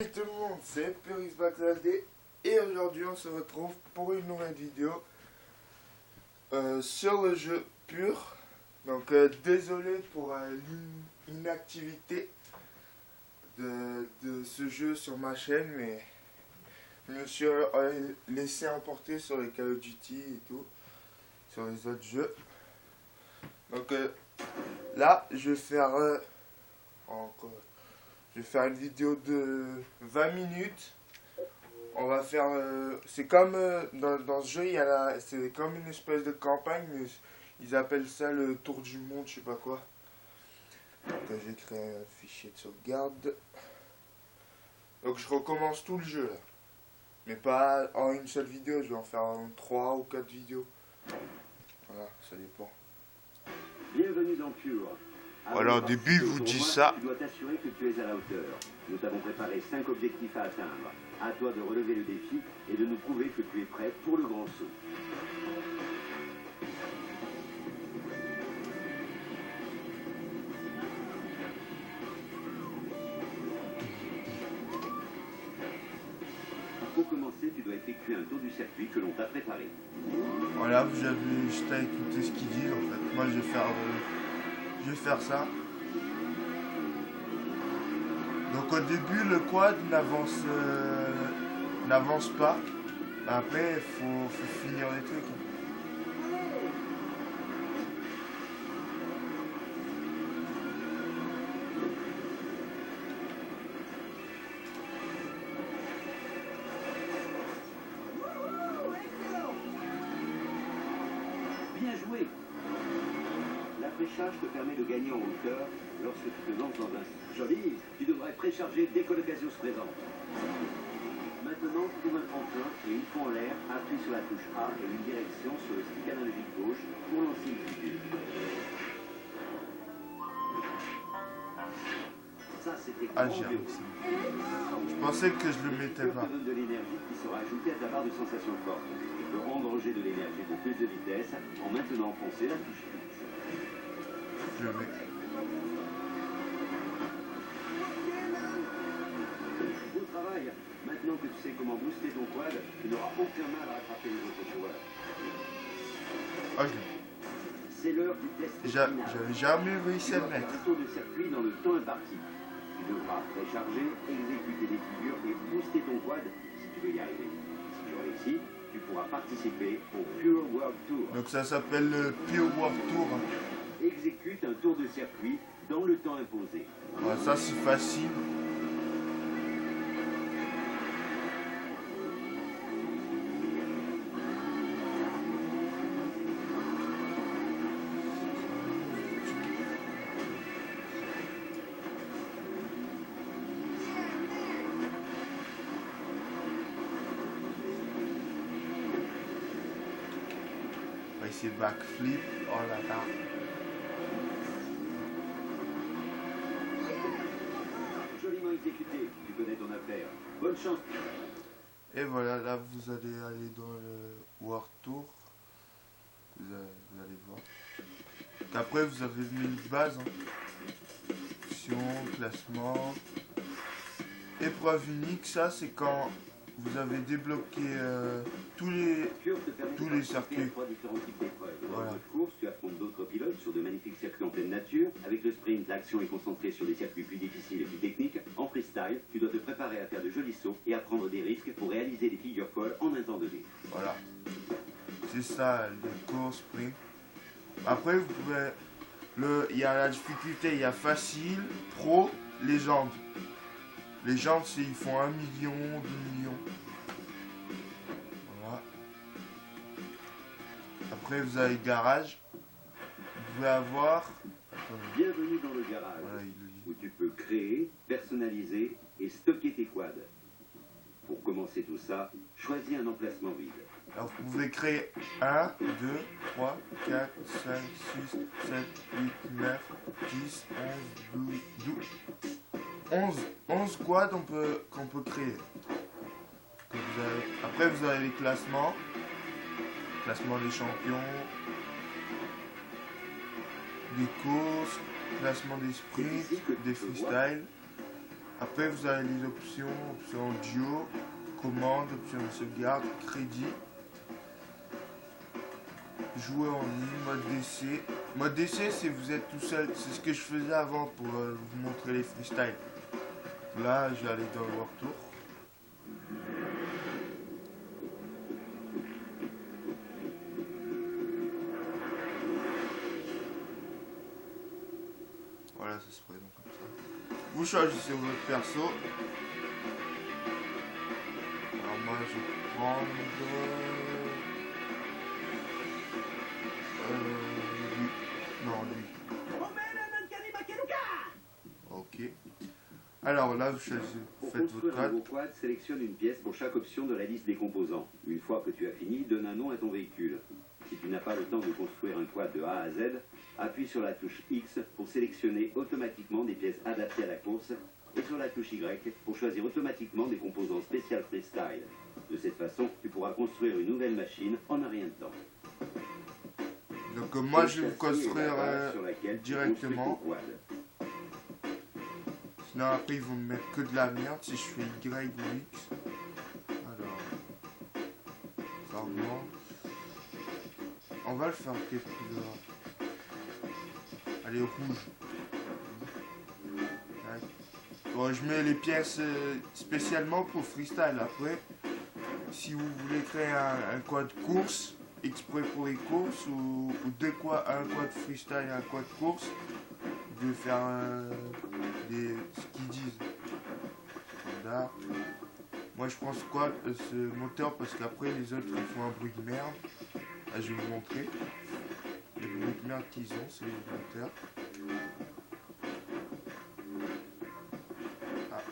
Salut tout le monde, c'est PurixBackLD et aujourd'hui on se retrouve pour une nouvelle vidéo sur le jeu Pur. Donc désolé pour l'inactivité de ce jeu sur ma chaîne, mais je me suis laissé emporter sur les Call of Duty et tout, sur les autres jeux. Donc là je vais faire je vais faire une vidéo de 20 minutes. On va faire... c'est comme dans ce jeu, c'est comme une espèce de campagne, mais ils appellent ça le tour du monde, je sais pas quoi. Donc j'ai créé un fichier de sauvegarde. Donc je recommence tout le jeu là. Mais pas en une seule vidéo, je vais en faire en 3 ou 4 vidéos. Voilà, ça dépend. Bienvenue dans Pure. Voilà, au début, je vous dis ça. Tu dois t'assurer que tu es à la hauteur. Nous t'avons préparé 5 objectifs à atteindre. À toi de relever le défi et de nous prouver que tu es prêt pour le grand saut. Pour commencer, tu dois effectuer un tour du circuit que l'on t'a préparé. Voilà, vous avez juste à écouter ce qu'ils disent en fait. Moi je vais faire ça. Donc au début le quad n'avance pas. Après il faut finir les trucs. Bien joué! La précharge te permet de gagner en hauteur lorsque tu te lances dans un... Joli! Tu devrais précharger dès que l'occasion se présente. Maintenant, trouve un tremplin et une fois en l'air, appuie sur la touche A et une direction sur le stick analogique gauche pour lancer une figure. Ça, c'était grandiose. Je pensais que je le mettais Le pas. te donne de l'énergie qui sera ajoutée à ta barre de sensations fortes. Tu peux engranger de l'énergie de plus de vitesse en maintenant enfoncer la touche fixe. Je le mets. Bon travail. Maintenant que tu sais comment booster ton quad, tu n'auras aucun mal à rattraper les autres joueurs. Ah, je l'ai. C'est l'heure du test J'avais final. jamais réussi Tu à dois le faire mettre. un tour de circuit dans le temps imparti. Tu devras précharger, exécuter des figures et booster ton quad si tu veux y arriver. Si tu réussis, tu pourras participer au Pure World Tour. Donc ça s'appelle le Pure World Tour. Exécute un tour de circuit dans le temps imposé. Ouais, ça c'est facile. On va essayer de backflip. Oh là là. Joliment exécuté, tu connais ton affaire. Bonne chance. Et voilà, là vous allez aller dans le World Tour. Vous allez voir. Donc après vous avez mis une base. Option, classement. Épreuve unique, ça c'est quand vous avez débloqué tous les Pure te permet Tous de les participer circuits. à 3 différents types d'épreuves. Dans Voilà. votre course, tu affrontes d'autres pilotes sur de magnifiques circuits en pleine nature. Avec le sprint, l'action est concentrée sur des circuits plus difficiles et plus techniques. En freestyle, tu dois te préparer à faire de jolis sauts et à prendre des risques pour réaliser des figures folles en un temps donné. Voilà. C'est ça, les courses, sprint. Après, vous pouvez... Il y a la difficulté, il y a facile, pro, légende. Légende, c'est ils font 1 million, 2 millions. Voilà. Après, vous avez garage. Vous pouvez avoir... Attendez. Bienvenue dans le garage, Voilà, il le dit. où tu peux créer, personnaliser et stocker tes quads. Pour commencer tout ça, choisis un emplacement vide. Alors, vous pouvez créer 1, 2, 3, 4, 5, 6, 7, 8, 9, 10, 11, 12, 11 quads qu'on peut créer. Après, vous avez les classements. Classement des champions. Des courses. Classement des sprints. Des freestyles. Après, vous avez les options, option duo, commande, option de sauvegarde, crédit, jouer en ligne, mode DC. Mode DC, c'est vous êtes tout seul. C'est ce que je faisais avant pour vous montrer les freestyles. Là, je vais aller dans le World Tour. Voilà, ça se présente comme ça. Vous choisissez votre perso. Alors moi, je vais prendre... lui. Non, lui. Ok. Alors là, vous choisissez, Pour faites votre construire un code. nouveau quad, sélectionne une pièce pour chaque option de la liste des composants. Une fois que tu as fini, donne un nom à ton véhicule. Si tu n'as pas le temps de construire un quad de A à Z, appuie sur la touche X pour sélectionner automatiquement des pièces adaptées à la course et sur la touche Y pour choisir automatiquement des composants spécial freestyle. De cette façon, tu pourras construire une nouvelle machine en un rien de temps. Donc moi, je vais vous construire directement. Sinon après ils vont me mettre que de la merde si je fais Y ou X. Alors, ça augmente. On va le faire quelle couleur? Allez, rouge. Tac. Bon, je mets les pièces spécialement pour freestyle. Après, si vous voulez créer un quad course, exprès pour les courses, ou un quad freestyle et un quad course, vous devez faire ce qu'ils disent. Standard. Moi je prends ce moteur parce qu'après les autres ils font un bruit de merde. Là, je vais vous montrer. Le bruit de merde qu'ils ont, c'est les moteurs. Ah.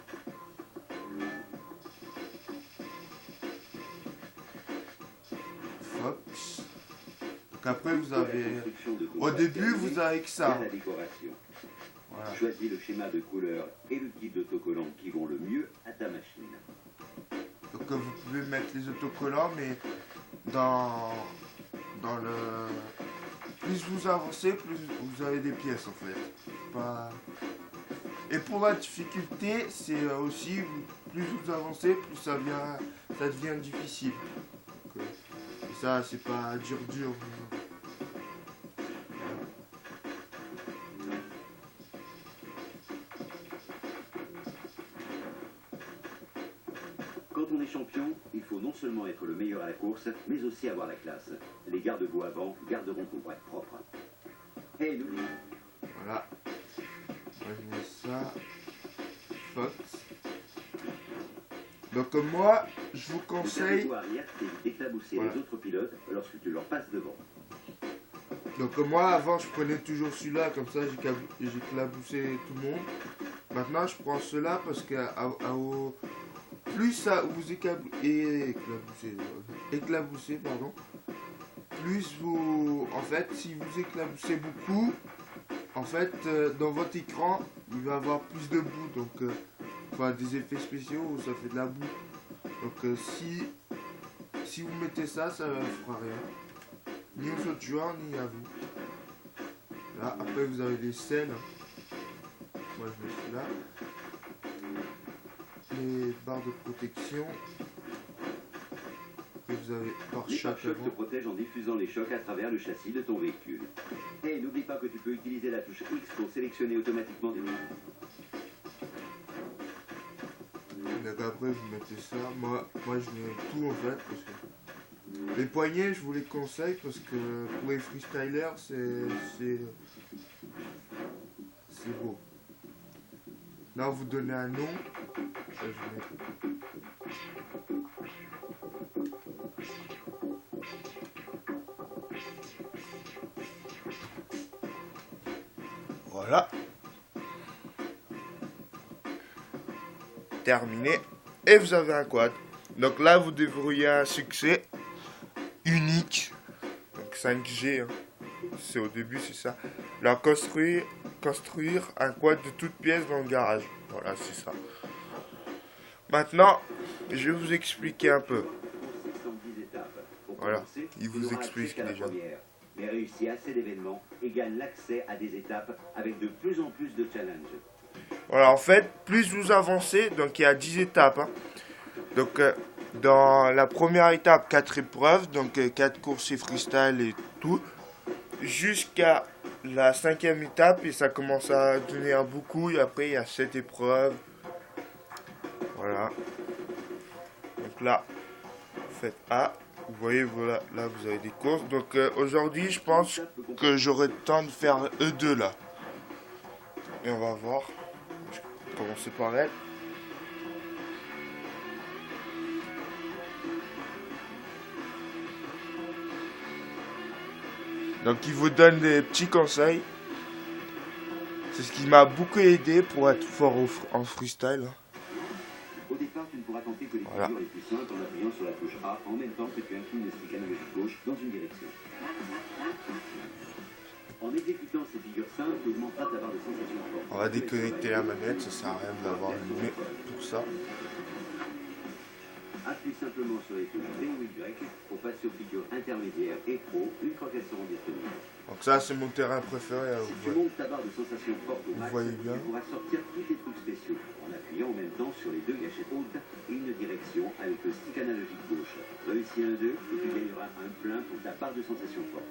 Fox. Donc après vous avez... Au début vous avez que ça. Voilà. Choisis le schéma de couleur et le type d'autocollant qui vont le mieux à ta machine. Donc vous pouvez mettre les autocollants, mais dans le... Plus vous avancez, plus vous avez des pièces en fait. Pas... Et pour la difficulté, c'est aussi, plus vous avancez, plus ça devient difficile. Donc, et ça, c'est pas dur. Quand on est champion, il faut non seulement être le meilleur à la course, mais aussi avoir la classe. Les garde-boue avant garderont ton braque propre. Hey, Louis. Voilà. Moi je mets ça. Fox. Donc moi, je vous conseille... Le arrière d'éclabousser les autres pilotes lorsque tu leur passes devant. Donc moi, avant, je prenais toujours celui-là, comme ça j'éclaboussais tout le monde. Maintenant, je prends cela parce que plus ça vous éclaboussez, pardon, plus vous, en fait, si vous éclaboussez beaucoup, en fait, dans votre écran, il va avoir plus de boue, donc, enfin, des effets spéciaux où ça fait de la boue. Donc, si vous mettez ça, ça ne fera rien, ni aux autres joueurs, ni à vous. Là, après, vous avez des scènes. Moi, je mets celui-là. Les barres de protection. Et vous avez pare-choc te protègent en diffusant les chocs à travers le châssis de ton véhicule. Et n'oublie pas que tu peux utiliser la touche X pour sélectionner automatiquement des... Donc après vous mettez ça. Moi je mets tout en fait parce que les poignets je vous les conseille parce que pour les freestylers c'est beau. Là vous donnez un nom. Ça, je mets... Voilà. Terminé. Et vous avez un quad. Donc là, vous devriez un succès unique. Donc 5G. Hein. C'est au début, c'est ça. Là, construire un quad de toutes pièces dans le garage. Voilà, c'est ça. Maintenant, je vais vous expliquer un peu. Voilà, il vous explique déjà. Mais réussit assez d'événements et gagne l'accès à des étapes avec de plus en plus de challenges. Voilà, en fait, plus vous avancez, donc il y a 10 étapes. Hein. Donc, dans la première étape, 4 épreuves, donc 4 courses et freestyle et tout, jusqu'à la 5e étape, et ça commence à devenir beaucoup, et après il y a 7 épreuves. Voilà. Donc là, vous faites A. Vous voyez, voilà, là vous avez des courses. Donc aujourd'hui, je pense que j'aurai le temps de faire E2 là. Et on va voir. Je vais commencer par elle. Donc il vous donne des petits conseils. C'est ce qui m'a beaucoup aidé pour être fort en freestyle. Au départ, tu ne pourras tenter que les Voilà. figures les plus simples en appuyant sur la touche A en même temps que tu inclines le stick analogique gauche dans une direction. En exécutant ces figures simples, tu augmenteras ta barre de sensation forte. On va déconnecter la manette, ça sert à rien d'avoir allumé pour ça. Appuie simplement sur les touches B ou Y pour passer aux figures intermédiaires et pro une fois qu'elles seront disponibles. Donc ça c'est mon terrain préféré. Si tu montes ta barre de sensation forte au max, voyez bien. tu pourras sortir tous tes trucs spéciaux en appuyant en même temps sur les deux gâchettes hautes et une direction avec le stick analogique gauche. Réussis un 2 et tu gagneras un plein pour ta barre de sensation forte.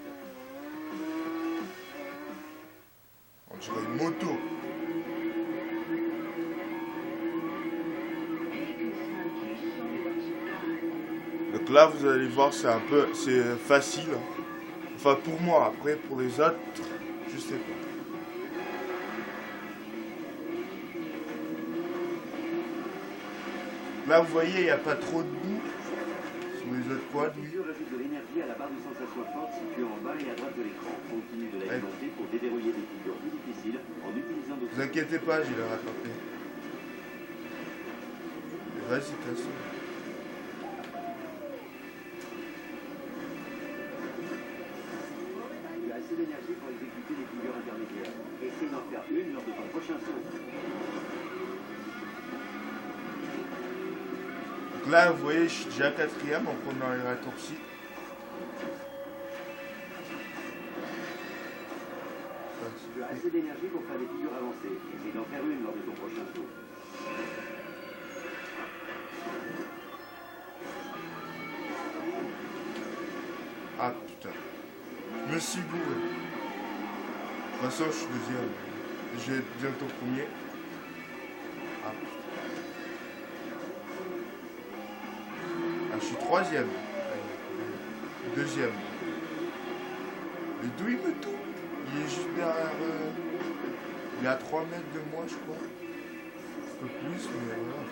On dirait une moto. Donc là vous allez voir c'est facile. Enfin pour moi, après pour les autres, je sais pas. Là vous voyez il n'y a pas trop de boue sur les autres quads. La figure ajoute de l'énergie à la barre de sensation forte située en bas et à droite de l'écran. Continue de l'alimenter pour déverrouiller des figures plus difficiles en utilisant d'autres. Vous inquiétez pas, je l'ai rattrapé. Vas-y, casse-toi. Tu as assez d'énergie pour exécuter les figures intermédiaires. Essaye d'en faire une lors de ton prochain saut. Donc là, vous voyez, je suis déjà 4e en prenant les raccourcis. Tu as assez d'énergie pour faire des figures avancées. Essaye d'en faire une lors de ton prochain saut. Ah putain. Je me suis bourré. De toute façon, je suis deuxième. Je vais être bientôt premier. Ah putain. Ah, je suis 3e. Deuxième. Et d'où il me tourne? Il est juste derrière. Il est à 3 mètres de moi, je crois. Un peu plus, mais voilà.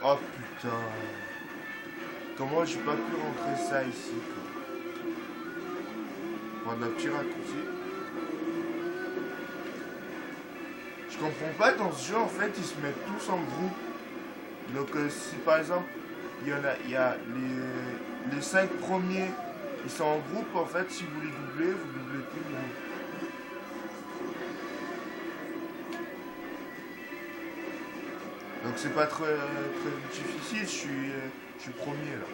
Oh putain. Comment j'ai pas pu rentrer ça ici, quoi. Prendre un petit raccourci. Je comprends pas, dans ce jeu, en fait, ils se mettent tous en groupe. Donc si par exemple, il y a les 5 premiers, ils sont en groupe, en fait, si vous les doublez, vous doublez tout le monde. Donc c'est pas très difficile, je suis premier là.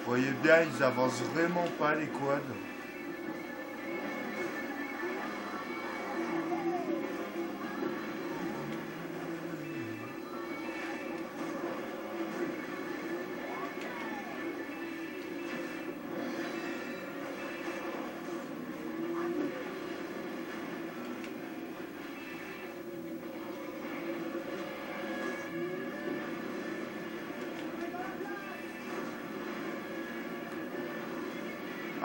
Vous voyez bien, ils avancent vraiment pas les quads.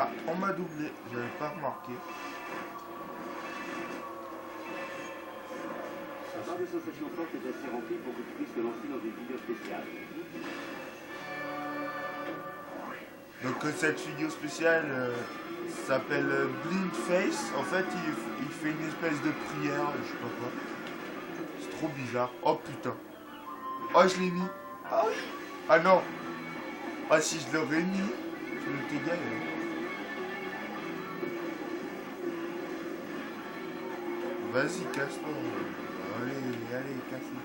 Ah, on m'a doublé, j'avais pas remarqué. La barre de sensation forte est assez remplie pour que tu puisses te lancer dans une figure spéciale. Donc cette figure spéciale s'appelle Blind Face. En fait, il fait une espèce de prière, je sais pas quoi. C'est trop bizarre. Oh putain. Oh, je l'ai mis. Ah oui. Ah non. Ah si je l'aurais mis, je m'étais gagné. Vas-y, casse-toi. Allez, casse-toi.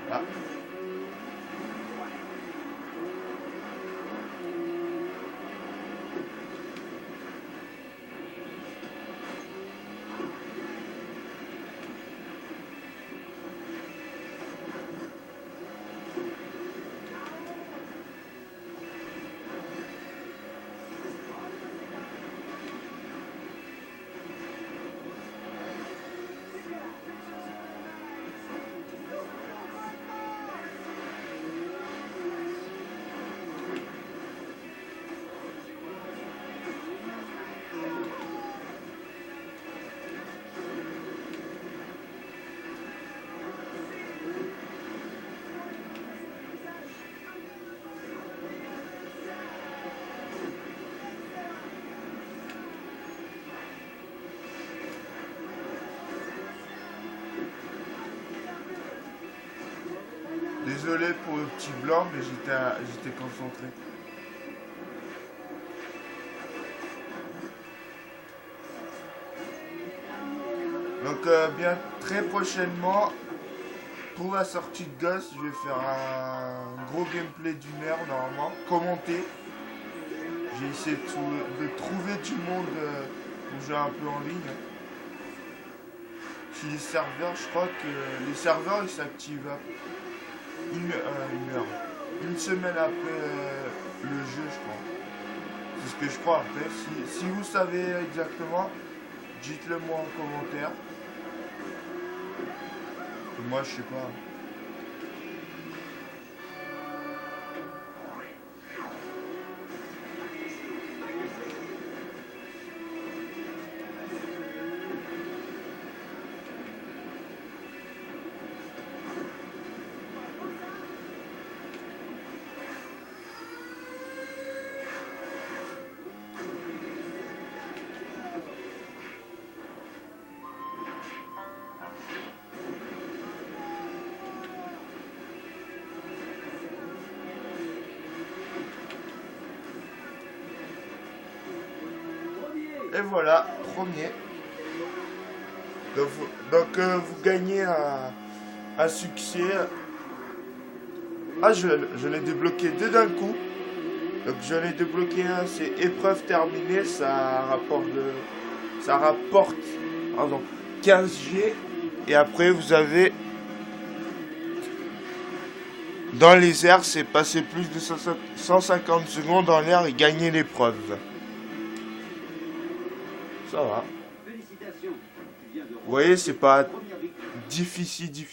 Voilà. Désolé pour le petit blanc, mais j'étais concentré. Donc bien très prochainement, pour la sortie de Ghost, je vais faire un gros gameplay d'1 heure normalement, commenté. J'ai essayé de trouver du monde pour jouer un peu en ligne. Si les serveurs, je crois que les serveurs ils s'activent une heure. Une semaine après le jeu, je crois. C'est ce que je crois après. Si vous savez exactement, dites-le moi en commentaire. Moi, je sais pas. Et voilà, premier. Donc vous gagnez un succès. Ah, je l'ai débloqué deux d'un coup. Donc j'en ai débloqué un, c'est épreuve terminée, ça rapporte pardon, 15G. Et après vous avez dans les airs, c'est passer plus de 150 secondes dans l'air et gagner l'épreuve. Ça va. Vous voyez, c'est pas difficile. Tu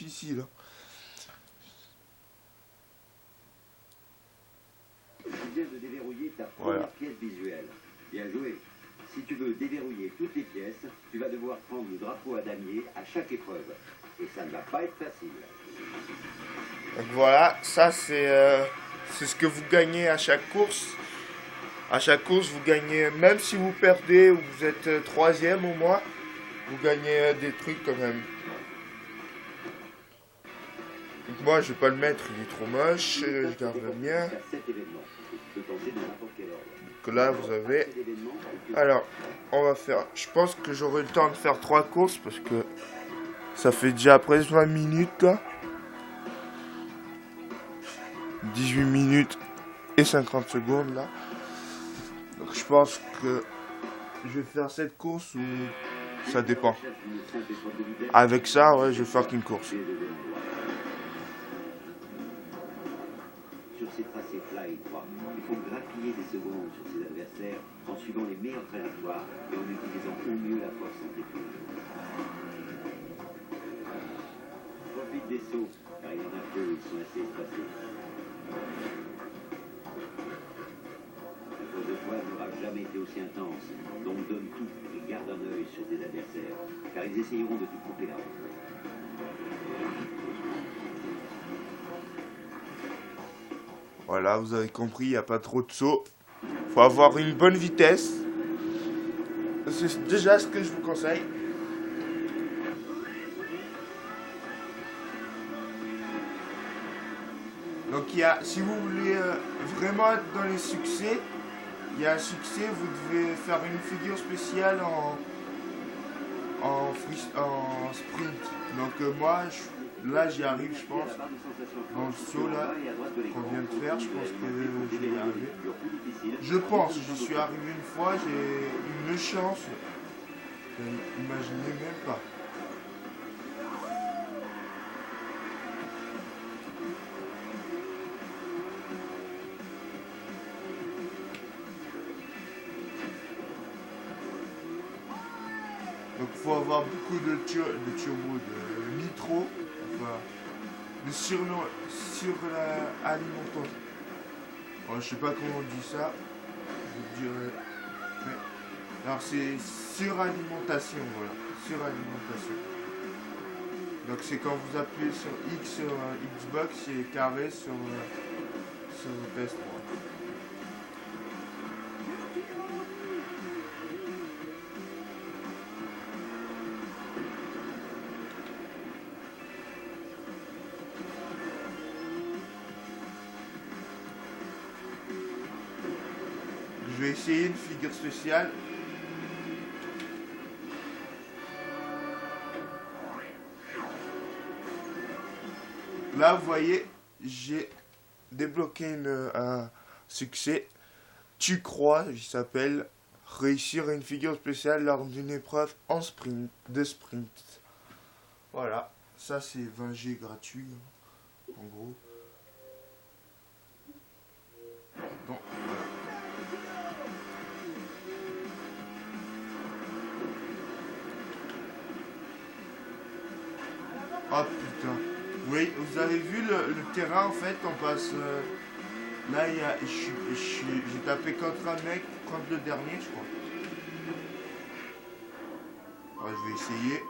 viens de déverrouiller ta Voilà. première pièce visuelle. Bien joué. Si tu veux déverrouiller toutes les pièces, tu vas devoir prendre le drapeau à damier à chaque épreuve. Et ça ne va pas être facile. Donc voilà, ça c'est ce que vous gagnez à chaque course. À chaque course, vous gagnez, même si vous perdez ou vous êtes troisième au moins, vous gagnez des trucs quand même. Donc moi, je vais pas le mettre, il est trop moche, je garde le mien. Donc là, vous avez... Alors, on va faire... Je pense que j'aurai le temps de faire 3 courses parce que ça fait déjà presque 20 minutes là. 18 minutes et 50 secondes là. Donc je pense que je vais faire cette course ou ça dépend. Avec ça, ouais, je vais faire qu'une course. Sur ces tracés plat et étroits, il faut grappiller des secondes sur ses adversaires en suivant les meilleures trajectoires et en utilisant au mieux la force centrifuge. Profite des sauts, car il y en a peu, ils sont assez espacés. La course de poids n'aura jamais été aussi intense, donc donne tout et garde un œil sur tes adversaires, car ils essayeront de te couper la route. Voilà, vous avez compris, il n'y a pas trop de sauts. Faut avoir une bonne vitesse. C'est déjà ce que je vous conseille. Donc il y a, si vous voulez vraiment être dans les succès, il y a un succès, vous devez faire une figure spéciale en sprint. Donc moi, là j'y arrive, je pense. Dans le saut là, qu'on vient de faire, je pense que je vais y arriver. Je pense, j'y suis arrivé une fois, j'ai une chance. Imaginez même pas. Donc il faut avoir beaucoup de turbo, de nitro, enfin, de suralimentation. Bon, je sais pas comment on dit ça. Je dirais. Alors c'est suralimentation, voilà. Suralimentation. Donc c'est quand vous appuyez sur X sur Xbox et carré sur PS3. Je vais essayer une figure spéciale. Là, vous voyez, j'ai débloqué un succès. Tu crois, il s'appelle réussir une figure spéciale lors d'une épreuve en sprint, de sprint. Voilà, ça c'est 20G gratuit, en gros. Donc, voilà. Oh putain. Oui, vous avez vu le terrain en fait, on passe. Là, j'ai tapé contre un mec, contre le dernier, je crois. Ouais, je vais essayer.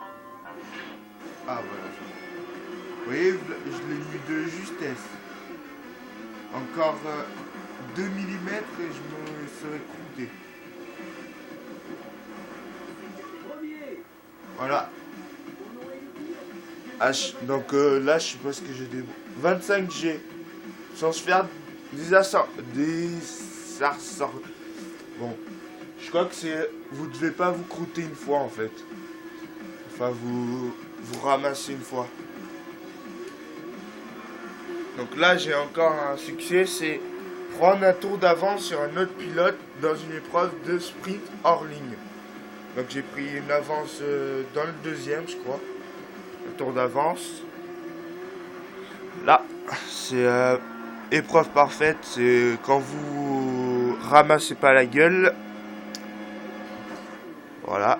Ah voilà. Vous voyez, je l'ai mis de justesse. Encore 2 mm et je me serais croûté. Voilà. Donc là, je sais pas ce que j'ai des 25G. Sans se faire des assorts. Bon. Je crois que c'est. Vous devez pas vous croûter une fois en fait. Enfin, vous ramassez une fois. Donc là, j'ai encore un succès, c'est prendre un tour d'avance sur un autre pilote dans une épreuve de sprint hors ligne. Donc j'ai pris une avance dans le deuxième, je crois. Un tour d'avance. Là, c'est épreuve parfaite, c'est quand vous ramassez pas la gueule. Voilà.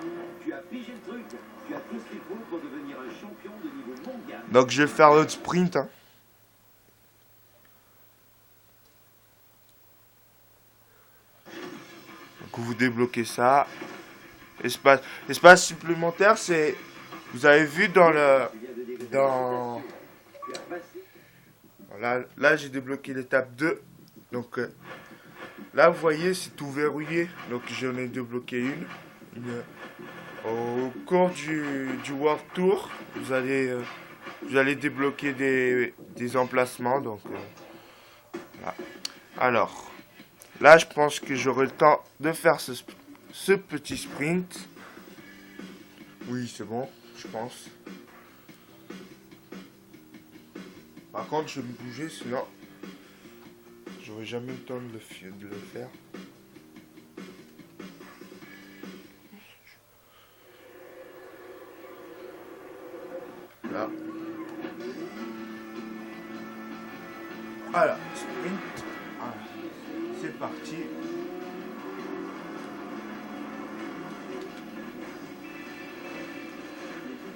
Donc je vais faire l'autre sprint. Hein. Donc vous débloquez ça. Espace supplémentaire, c'est... Vous avez vu dans le... Là j'ai débloqué l'étape 2. Donc là vous voyez c'est tout verrouillé. Donc j'en ai débloqué une. Au cours du World Tour, vous allez débloquer des emplacements. Donc voilà. Alors là je pense que j'aurai le temps de faire ce petit sprint. Oui c'est bon, je pense. Par contre, je vais me bouger, sinon j'aurai jamais le temps de le faire. Là. Voilà, sprint. Voilà. C'est parti.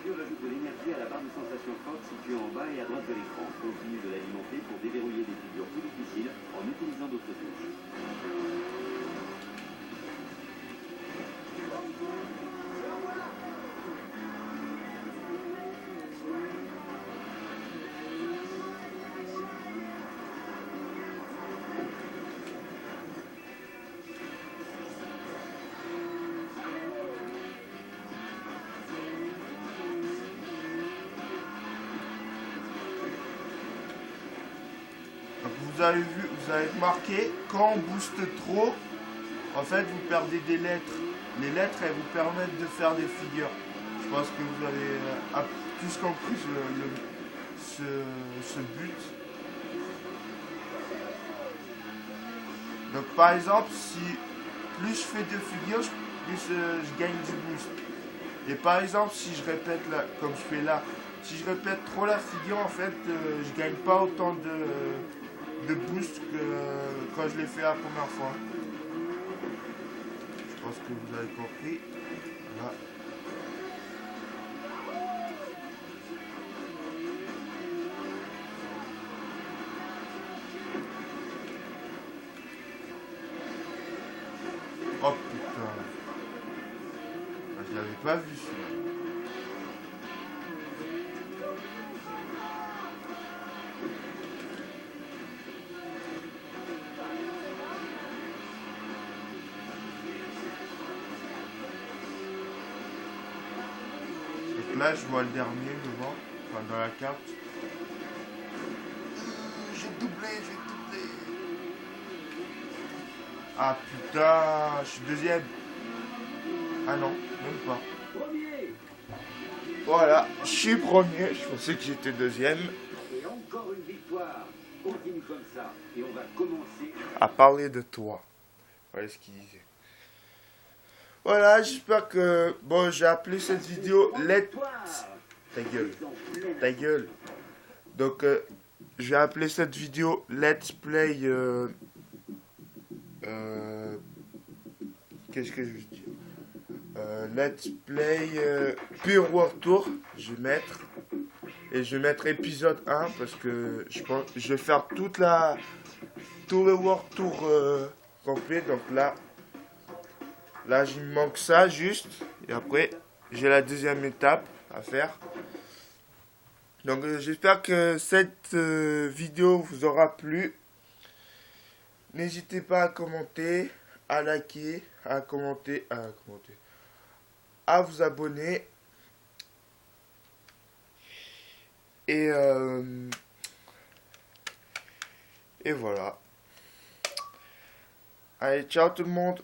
Ajoute de l'énergie à la barre de sensation forte située en bas et à droite de l'écran. Continue de l'alimenter pour déverrouiller des figures plus difficiles en utilisant d'autres touches. Vous avez vu, vous avez remarqué, quand on booste trop, en fait vous perdez des lettres. Les lettres elles vous permettent de faire des figures. Je pense que vous avez tous compris ce but. Donc par exemple, si plus je fais de figures, plus je gagne du boost. Et par exemple, si je répète là, comme je fais là, si je répète trop la figure, en fait, je gagne pas autant de boost que quand je l'ai fait la première fois. Je pense que vous avez compris. Voilà. Oh putain. Ah, je l'avais pas vu celui-là. Donc là, je vois le dernier devant, enfin dans la carte. J'ai doublé. Ah putain, je suis deuxième. Ah non, même pas. Premier. Voilà, je suis premier. Je pensais que j'étais deuxième. Et encore une victoire. Continue comme ça. Et on va commencer. À parler de toi. Voilà ce qu'il disait. Voilà, j'espère que... Bon, j'ai appelé cette vidéo Ta gueule. Ta gueule. Donc, j'ai appelé cette vidéo Let's Play... Qu'est-ce que je veux dire Let's Play Pure World Tour. Je vais mettre... Et je vais mettre épisode 1 parce que je pense je vais faire tout le World Tour complet. Donc là, il me manque ça juste. Et après, j'ai la deuxième étape à faire. Donc j'espère que cette vidéo vous aura plu. N'hésitez pas à commenter, à liker, à commenter, à vous abonner. Et voilà. Allez, ciao tout le monde.